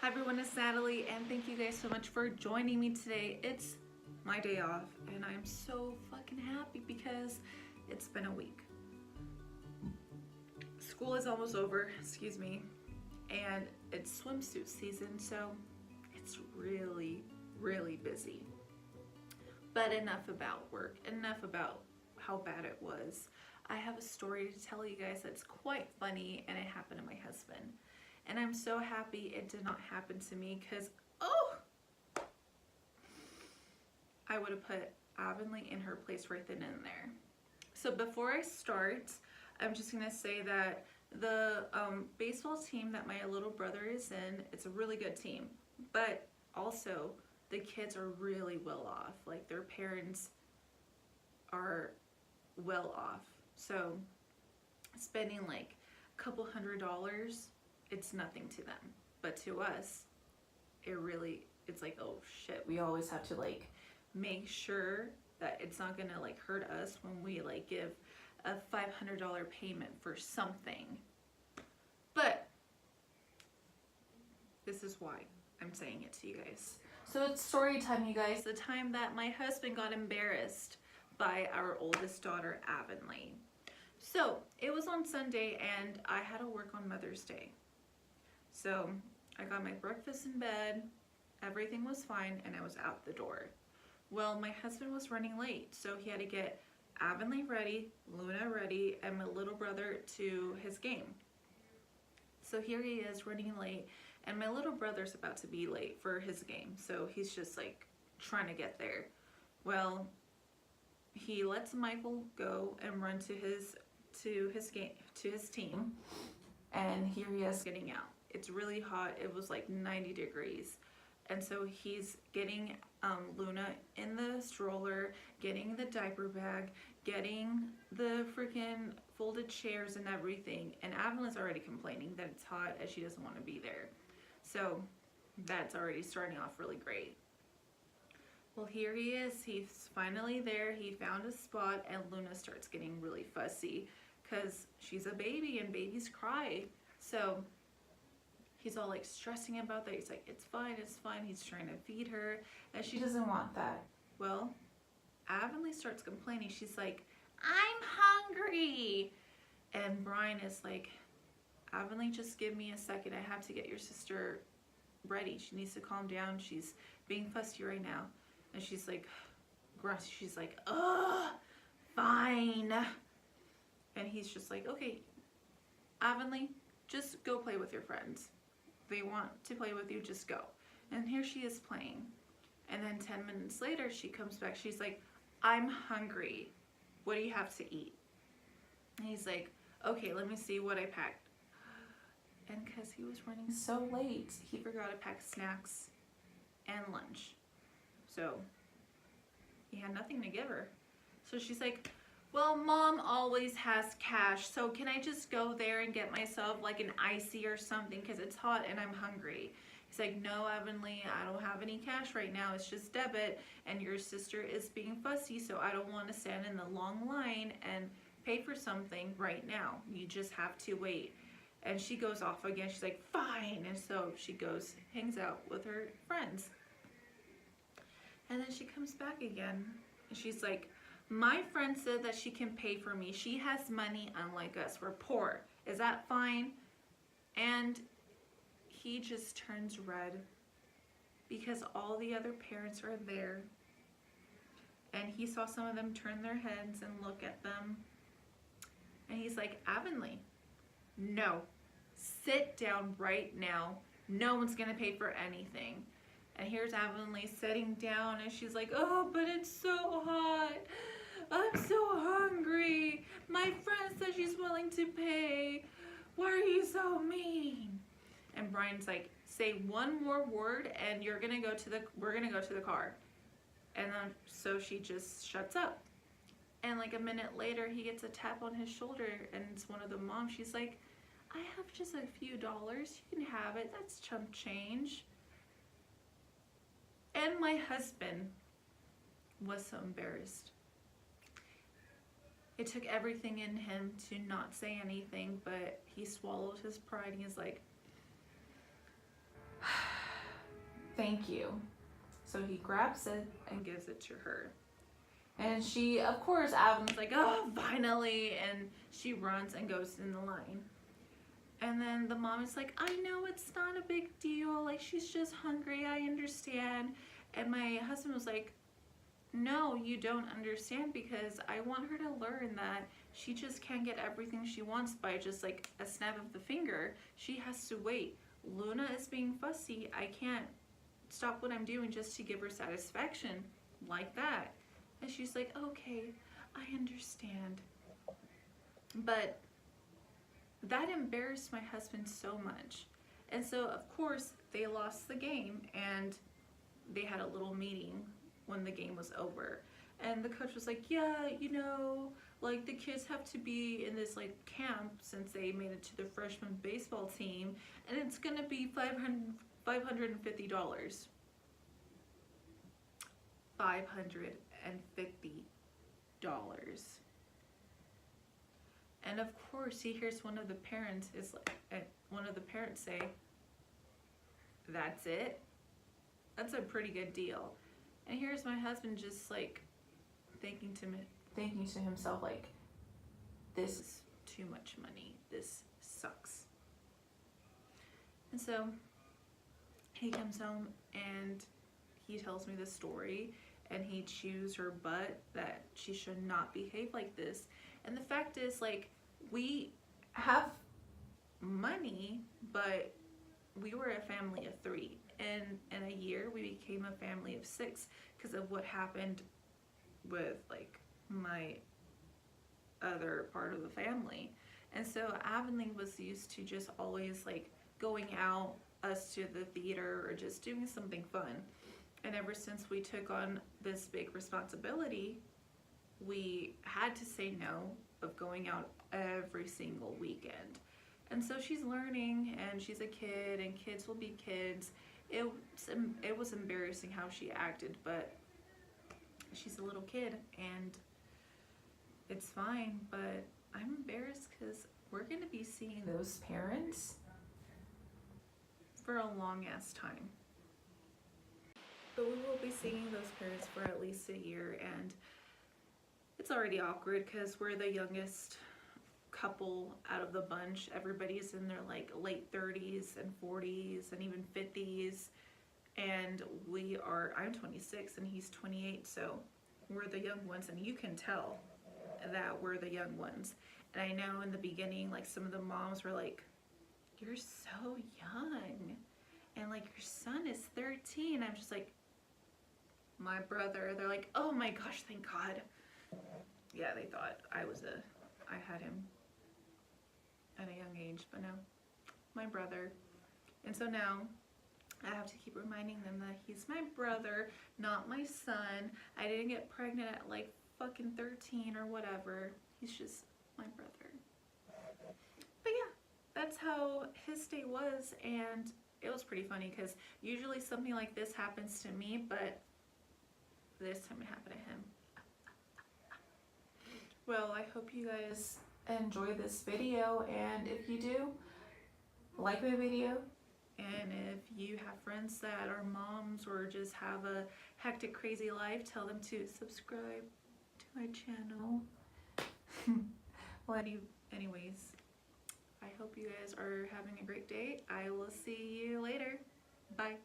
everyone, it's Natalie, and thank you guys so much for joining me today. It's my day off, and I'm so fucking happy because it's been a week. School is almost over, excuse me, and it's swimsuit season, so it's really, really busy. But enough about work, enough about how bad it was. I have a story to tell you guys that's quite funny, and it happened to my husband. And I'm so happy it did not happen to me because, I would have put Avonlea in her place right then and there. So before I start, I'm just going to say that the baseball team that my little brother is in, it's a really good team. But also, the kids are really well off. Like, their parents are well off. So spending like a couple $100s, it's nothing to them. But to us, it's like, oh shit, we always have to like make sure that it's not gonna like hurt us when we like give a $500 payment for something. But this is why I'm saying it to you guys. So it's story time, you guys. The time that my husband got embarrassed by our oldest daughter, Avonlea. So it was on Sunday and I had to work on Mother's Day. So I got my breakfast in bed, everything was fine, and I was out the door. Well, my husband was running late, so he had to get Avonlea ready, Luna ready, and my little brother to his game. So here he is running late, and my little brother's about to be late for his game, so he's just like trying to get there. Well, he lets Michael go and run to his team, and here he is getting out. It's really hot. It was like 90 degrees. And so he's getting Luna in the stroller, getting the diaper bag, getting the freaking folded chairs and everything. And Avonlea's already complaining that it's hot and she doesn't want to be there. So that's already starting off really great. Well, here he is. He's finally there. He found a spot, and Luna starts getting really fussy because she's a baby and babies cry. So he's all like stressing about that. He's like, it's fine, it's fine. He's trying to feed her, and she doesn't want that. Well, Avonlea starts complaining. She's like, I'm hungry. And Brian is like, Avonlea, just give me a second. I have to get your sister ready. She needs to calm down. She's being fussy right now. And she's like, grumpy. She's like, ugh, fine. And he's just like, okay, Avonlea, just go play with your friends. They want to play with you, just go. And here she is playing. And then 10 minutes later, she comes back. She's like, I'm hungry. What do you have to eat? And he's like, okay, let me see what I packed. And because he was running so late, he forgot to pack snacks and lunch. So he had nothing to give her. So she's like, well, Mom always has cash, so can I just go there and get myself like an icy or something because it's hot and I'm hungry? He's like, no, Avonlea, I don't have any cash right now. It's just debit, and your sister is being fussy, so I don't want to stand in the long line and pay for something right now. You just have to wait. And she goes off again. She's like, fine. And so she goes, hangs out with her friends. And then she comes back again, and she's like, my friend said that she can pay for me. She has money, unlike us. We're poor. Is that fine? And he just turns red because all the other parents are there. And he saw some of them turn their heads and look at them. And he's like, Avonlea, no. Sit down right now. No one's going to pay for anything. And here's Avonlea sitting down, and she's like, oh, but it's so hot. I'm so hungry. My friend said she's willing to pay. Why are you so mean? And Brian's like, say one more word and we're gonna go to the car. And then so she just shuts up. And like a minute later, he gets a tap on his shoulder, and it's one of the moms. She's like, I have just a few dollars. You can have it. That's chump change. And my husband was so embarrassed. It took everything in him to not say anything, but he swallowed his pride and he's like, thank you. So he grabs it and gives it to her. And she, of course, Aven's like, oh, finally. And she runs and goes in the line. And then the mom is like, I know it's not a big deal. Like, she's just hungry. I understand. And my husband was like, no, you don't understand, because I want her to learn that she just can't get everything she wants by just like a snap of the finger. She has to wait. Luna is being fussy. I can't stop what I'm doing just to give her satisfaction like that. And she's like, okay, I understand. But that embarrassed my husband so much. And so, of course, they lost the game, and they had a little meeting when the game was over. And the coach was like, yeah, you know, like the kids have to be in this like camp since they made it to the freshman baseball team, and it's gonna be $550. $550. And of course he hears one of the parents say, that's it? That's a pretty good deal. And here's my husband just like thinking to himself, like, this is too much money. This sucks. And so he comes home and he tells me this story, and he chews her butt that she should not behave like this. And the fact is, like, we have money, but we were a family of 3. And in a year, we became a family of 6 because of what happened with, like, my other part of the family. And so Avonlea was used to just always, like, going out, us to the theater, or just doing something fun. And ever since we took on this big responsibility, we had to say no of going out every single weekend. And so she's learning, and she's a kid, and kids will be kids. It was embarrassing how she acted, but she's a little kid, and it's fine. But I'm embarrassed because we're going to be seeing those parents for a long ass time. But we will be seeing those parents for at least a year, and it's already awkward because we're the youngest couple out of the bunch. Everybody's in their like late 30s and 40s and even 50s, and I'm 26 and he's 28, so we're the young ones, and you can tell that we're the young ones. And I know in the beginning, like, some of the moms were like, you're so young, and like, your son is 13. I'm just like, my brother. They're like, oh my gosh, thank God. Yeah, they thought I had him at a young age, but no, my brother. And so now I have to keep reminding them that he's my brother, not my son. I didn't get pregnant at like fucking 13 or whatever. He's just my brother. But yeah, that's how his day was, and it was pretty funny because usually something like this happens to me, but this time it happened to him. Well, I hope you guys enjoy this video, and if you do, like my video. And if you have friends that are moms or just have a hectic, crazy life, tell them to subscribe to my channel. Well, anyways, I hope you guys are having a great day. I will see you later. Bye.